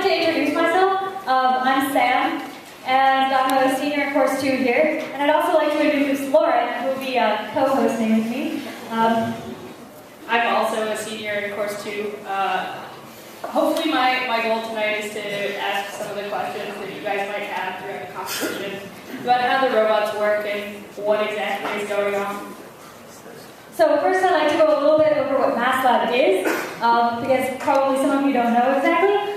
like to introduce myself. I'm Sam, and I'm a senior in course 2 here. And I'd also like to introduce Lauren, who will be co-hosting with me. I'm also a senior in course 2. Hopefully my goal tonight is to ask some of the questions that you guys might have throughout the competition about how the robots work and what exactly is going on. So first I'd like to go a little bit over what Maslab is, because probably some of you don't know exactly.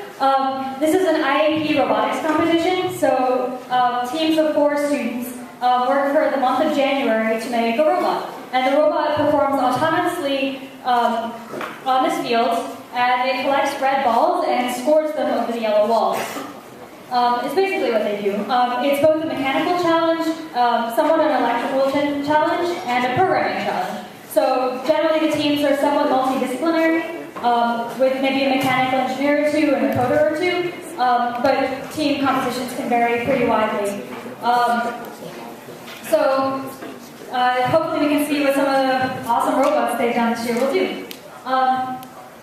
This is an IAP robotics competition, so teams of 4 students work for the month of January to make a robot. And the robot performs autonomously on this field, and it collects red balls and scores them over the yellow walls. It's basically what they do. It's both a mechanical challenge, somewhat an electrical challenge, and a programming challenge. So generally the teams are somewhat multidisciplinary, with maybe a mechanical engineer or 2 and a coder or 2, but team competitions can vary pretty widely. Hopefully we can see what some of the awesome robots they've done this year will do.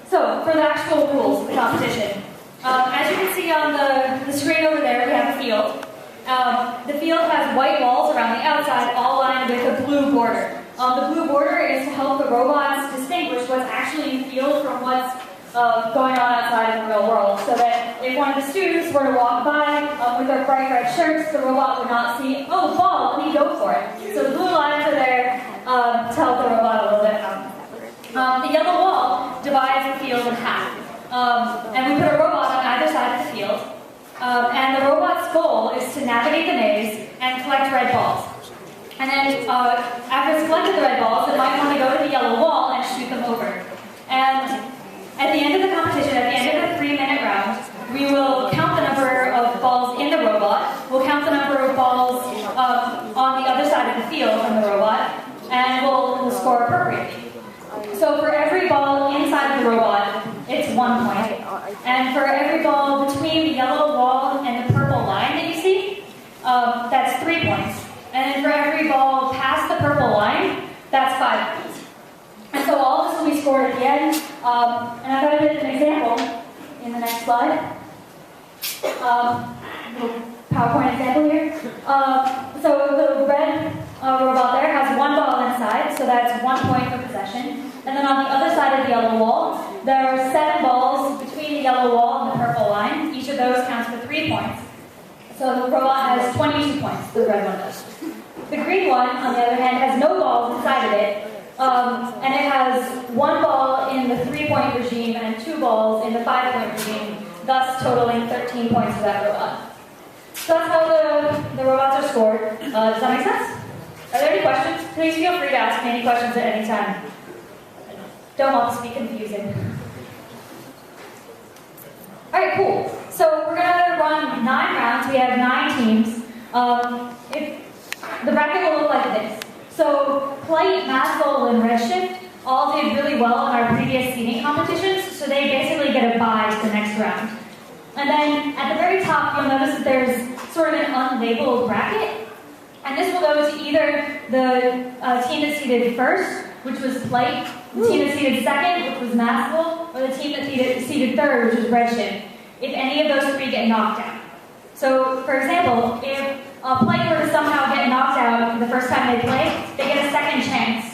So for the actual rules of the competition, as you can see on the screen over there, we have a field. The field has white walls around the outside, all lined with a blue border. The blue border is to help the robots distinguish what's actually in the field from what's going on outside in the real world, so that if one of the students were to walk by with their bright red shirts, the robot would not see, oh, the ball, let me go for it. So the blue lines are there to help the robot a little bit. The yellow wall divides the field in half, and we put a robot on either side of the field, and the robot's goal is to navigate the maze and collect red balls. And then after it's collected the red balls, it might want to go to the yellow wall and shoot them over. And at the end of the competition, at the end of the 3-minute round, we will count the number of balls in the robot, we'll count the number of balls on the other side of the field from the robot, and we'll score appropriately. So for every ball inside of the robot, it's 1 point. And for every ball between the yellow wall and the purple line that you see, that's 3 points. And then for every ball past the purple line, that's 5 points. And so all this will be scored at the end. And I've got an example in the next slide. Little PowerPoint example here. So the red robot there has 1 ball inside, so that's 1 point for possession. And then on the other side of the yellow wall, there are 7 balls between the yellow wall and the purple line. Each of those counts for 3 points. So the robot has 22 points, the red one does. The green one, on the other hand, has no balls inside of it, and it has 1 ball in the 3-point regime and 2 balls in the 5-point regime, thus totaling 13 points for that robot. So that's how the robots are scored. Does that make sense? Are there any questions? Please feel free to ask me any questions at any time. Don't want this to be confusing. Alright, cool. So we're going to run 9 rounds. We have 9 teams. The bracket will look like this. So Plight, Maslab, and Redshift all did really well in our previous seeding competitions, so they basically get a bye to the next round. And then at the very top, you'll notice that there's sort of an unlabeled bracket, and this will go to either the team that seeded first, which was Plight, the team that seeded second, which was Maslab, or the team that seeded third, which was Redshift, if any of those 3 get knocked out. So, for example, if a Plight were to somehow get knocked out the first time they play, they get a second chance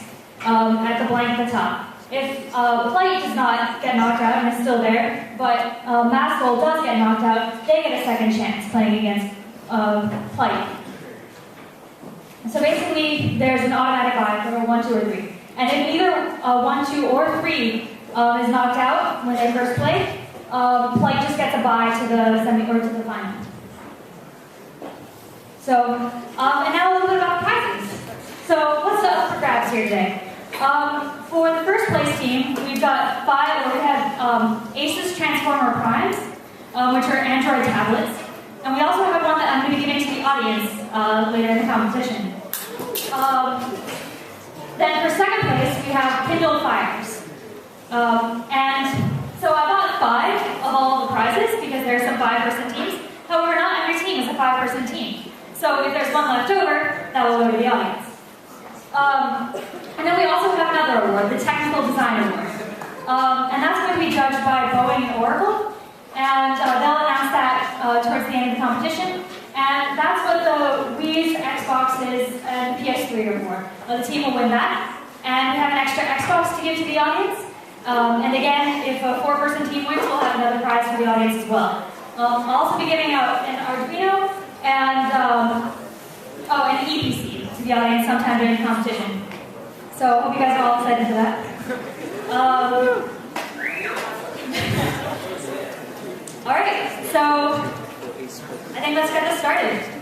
at the blank at the top. If Plight does not get knocked out and is still there, but Maslab does get knocked out, they get a second chance playing against Plight. So basically, there's an automatic bye for 1, 2, or 3. And if either 1, 2, or 3 is knocked out when they first play, Plight just gets a bye to the semi or to the final. So, and now a little bit about prizes. So, what's up for grabs here today? For the first place team, we have Asus Transformer Primes, which are Android tablets. And we also have one that I'm going to be giving to the audience later in the competition. Then for second place, we have Kindle Fires. And so I bought 5 of all the prizes because there are some 5-person teams. However, not every team is a 5-person team. So if there's one left over, that will go to the audience. And then we also have another award, the Technical Design Award. And that's going to be judged by Boeing and Oracle. And they'll announce towards the end of the competition. And that's what the Wii's, Xboxes, and PS3 are for. The team will win that. And we have an extra Xbox to give to the audience. And again, if a 4-person team wins, we'll have another prize for the audience as well. I'll also be giving out an Arduino and an EPC to the audience sometime during the competition. So I hope you guys are all excited for that. All right, so I think let's get this started.